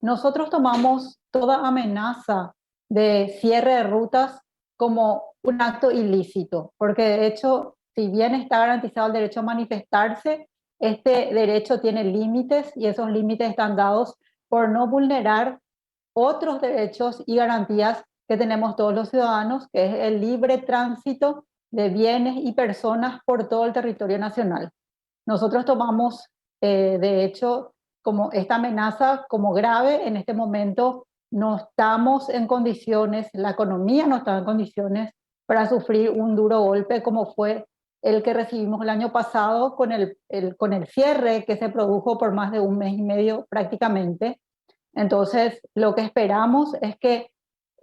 Nosotros tomamos toda amenaza de cierre de rutas como un acto ilícito, porque de hecho, si bien está garantizado el derecho a manifestarse, este derecho tiene límites y esos límites están dados por no vulnerar otros derechos y garantías que tenemos todos los ciudadanos, que es el libre tránsito de bienes y personas por todo el territorio nacional. Nosotros tomamos, de hecho, como esta amenaza como grave. En este momento no estamos en condiciones, la economía no está en condiciones para sufrir un duro golpe como fue el que recibimos el año pasado con con el cierre que se produjo por más de un mes y medio prácticamente. Entonces, lo que esperamos es que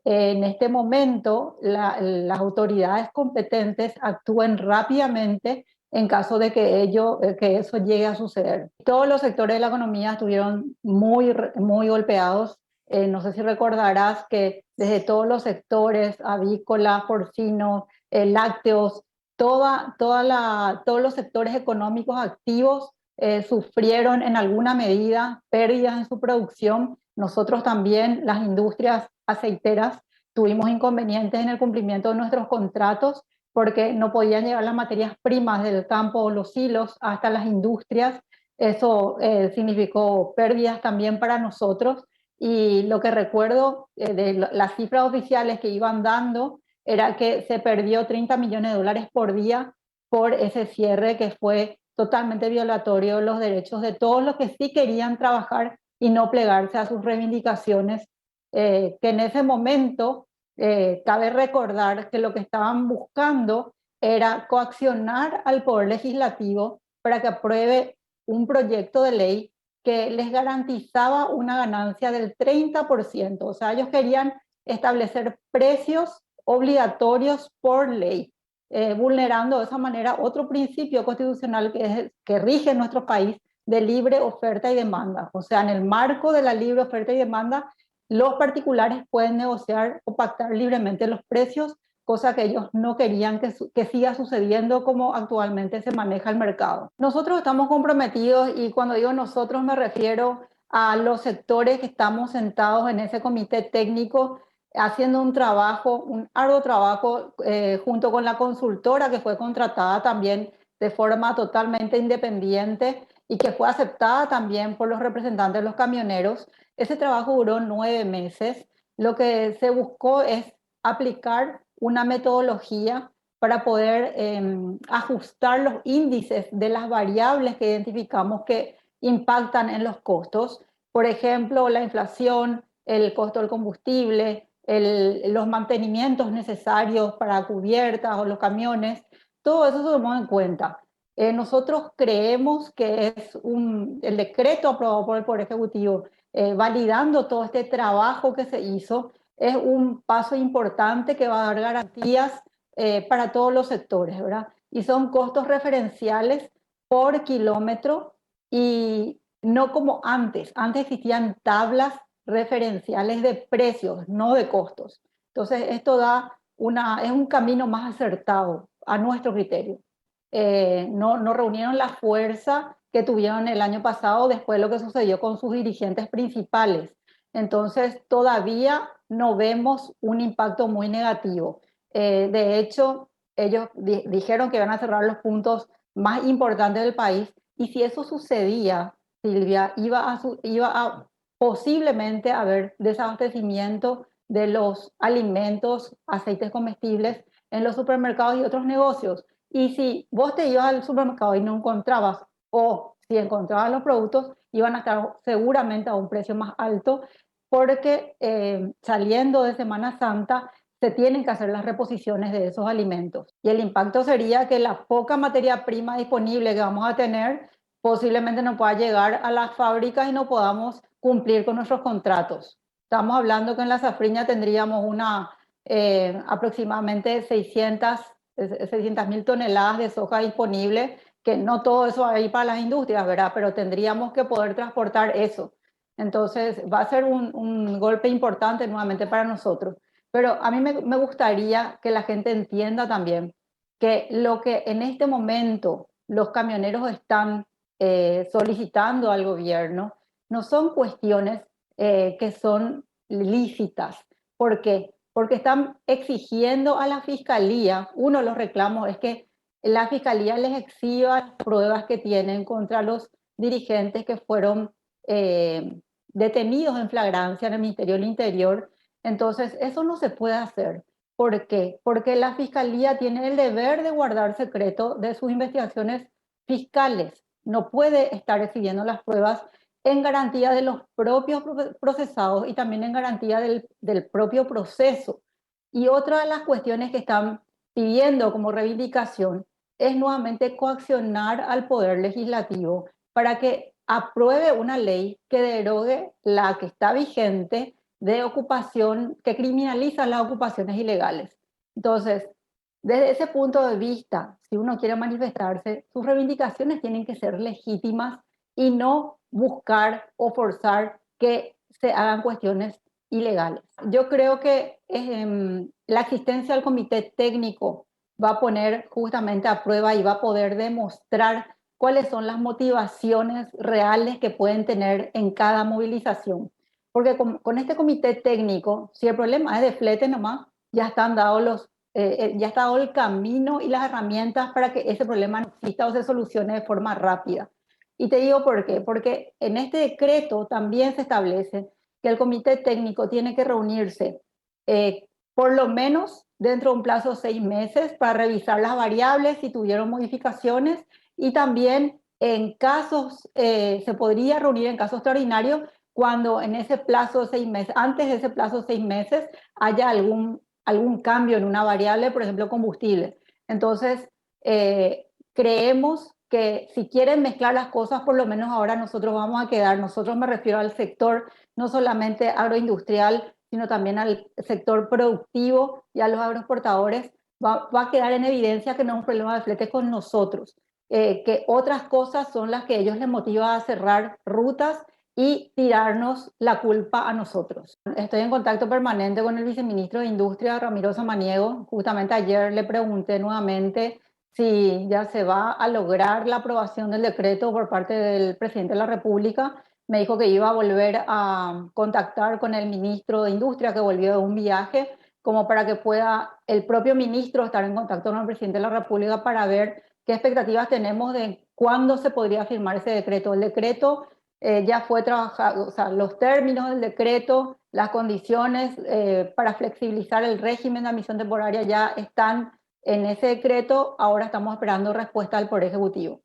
en este momento las autoridades competentes actúen rápidamente en caso de que eso llegue a suceder. Todos los sectores de la economía estuvieron muy golpeados. No sé si recordarás que desde todos los sectores, avícola, porcino, lácteos, todos los sectores económicos activos sufrieron en alguna medida pérdidas en su producción. Nosotros también, las industrias aceiteras, tuvimos inconvenientes en el cumplimiento de nuestros contratos porque no podían llegar las materias primas del campo o los hilos hasta las industrias. Eso significó pérdidas también para nosotros, y lo que recuerdo las cifras oficiales que iban dando era que se perdió 30 millones de dólares por día por ese cierre que fue totalmente violatorio de los derechos de todos los que sí querían trabajar y no plegarse a sus reivindicaciones, que en ese momento cabe recordar que lo que estaban buscando era coaccionar al Poder Legislativo para que apruebe un proyecto de ley que les garantizaba una ganancia del 30%. O sea, ellos querían establecer precios obligatorios por ley, vulnerando de esa manera otro principio constitucional que rige en nuestro país, de libre oferta y demanda. O sea, en el marco de la libre oferta y demanda, los particulares pueden negociar o pactar libremente los precios, cosa que ellos no querían que siga sucediendo como actualmente se maneja el mercado. Nosotros estamos comprometidos, y cuando digo nosotros me refiero a los sectores que estamos sentados en ese comité técnico haciendo un trabajo, un arduo trabajo, junto con la consultora que fue contratada también de forma totalmente independiente y que fue aceptada también por los representantes de los camioneros. Ese trabajo duró 9 meses. Lo que se buscó es aplicar una metodología para poder ajustar los índices de las variables que identificamos que impactan en los costos. Por ejemplo, la inflación, el costo del combustible, los mantenimientos necesarios para cubiertas o los camiones, todo eso se tomó en cuenta. Nosotros creemos que el decreto aprobado por el Poder Ejecutivo, validando todo este trabajo que se hizo, es un paso importante que va a dar garantías para todos los sectores, ¿verdad? Y son costos referenciales por kilómetro, y no como antes. Antes existían tablas referenciales de precios, no de costos. Entonces, esto es un camino más acertado a nuestro criterio. No reunieron la fuerza que tuvieron el año pasado después de lo que sucedió con sus dirigentes principales. Entonces, todavía no vemos un impacto muy negativo. De hecho, ellos dijeron que iban a cerrar los puntos más importantes del país, y si eso sucedía, Silvia, iba a posiblemente haber desabastecimiento de los alimentos, aceites comestibles en los supermercados y otros negocios. Y si vos te ibas al supermercado y no encontrabas, o si encontrabas los productos, iban a estar seguramente a un precio más alto, porque saliendo de Semana Santa se tienen que hacer las reposiciones de esos alimentos. Y el impacto sería que la poca materia prima disponible que vamos a tener posiblemente no pueda llegar a las fábricas y no podamos cumplir con nuestros contratos. Estamos hablando que en la safriña tendríamos aproximadamente 600.000 toneladas de soja disponible, que no todo eso va a ir para las industrias, ¿verdad? Pero tendríamos que poder transportar eso. Entonces va a ser un golpe importante nuevamente para nosotros. Pero a mí me gustaría que la gente entienda también que lo que en este momento los camioneros están solicitando al gobierno no son cuestiones que son lícitas. ¿Por qué? Porque están exigiendo a la fiscalía, uno de los reclamos es que la fiscalía les exhiba las pruebas que tienen contra los dirigentes que fueron detenidos en flagrancia en el Ministerio del Interior. Entonces, eso no se puede hacer. ¿Por qué? Porque la fiscalía tiene el deber de guardar secreto de sus investigaciones fiscales. No puede estar exhibiendo las pruebas en garantía de los propios procesados y también en garantía del propio proceso. Y otra de las cuestiones que están pidiendo como reivindicación es nuevamente coaccionar al Poder Legislativo para que apruebe una ley que derogue la que está vigente de ocupación, que criminaliza las ocupaciones ilegales. Entonces, desde ese punto de vista, si uno quiere manifestarse, sus reivindicaciones tienen que ser legítimas y no buscar o forzar que se hagan cuestiones ilegales. Yo creo que la existencia del comité técnico va a poner justamente a prueba y va a poder demostrar cuáles son las motivaciones reales que pueden tener en cada movilización. Porque con este comité técnico, si el problema es de flete nomás, ya están dados ya está dado el camino y las herramientas para que ese problema no exista o se solucione de forma rápida. Y te digo por qué, porque en este decreto también se establece que el comité técnico tiene que reunirse por lo menos dentro de un plazo de 6 meses para revisar las variables si tuvieron modificaciones y también en casos, se podría reunir en casos extraordinarios cuando en ese plazo de 6 meses, antes de ese plazo de 6 meses, haya algún cambio en una variable, por ejemplo, combustible. Entonces, creemos que si quieren mezclar las cosas, por lo menos ahora nosotros vamos a quedar, nosotros me refiero al sector no solamente agroindustrial, sino también al sector productivo y a los agroexportadores, va a quedar en evidencia que no es un problema de flete con nosotros, que otras cosas son las que a ellos les motiva a cerrar rutas y tirarnos la culpa a nosotros. Estoy en contacto permanente con el viceministro de Industria, Ramiro Samaniego. Justamente ayer le pregunté nuevamente si ya se va a lograr la aprobación del decreto por parte del presidente de la República. Me dijo que iba a volver a contactar con el ministro de Industria que volvió de un viaje, como para que pueda el propio ministro estar en contacto con el presidente de la República para ver qué expectativas tenemos de cuándo se podría firmar ese decreto. El decreto ya fue trabajado, o sea, los términos del decreto, las condiciones para flexibilizar el régimen de admisión temporaria ya están en ese decreto. Ahora estamos esperando respuesta del Poder Ejecutivo.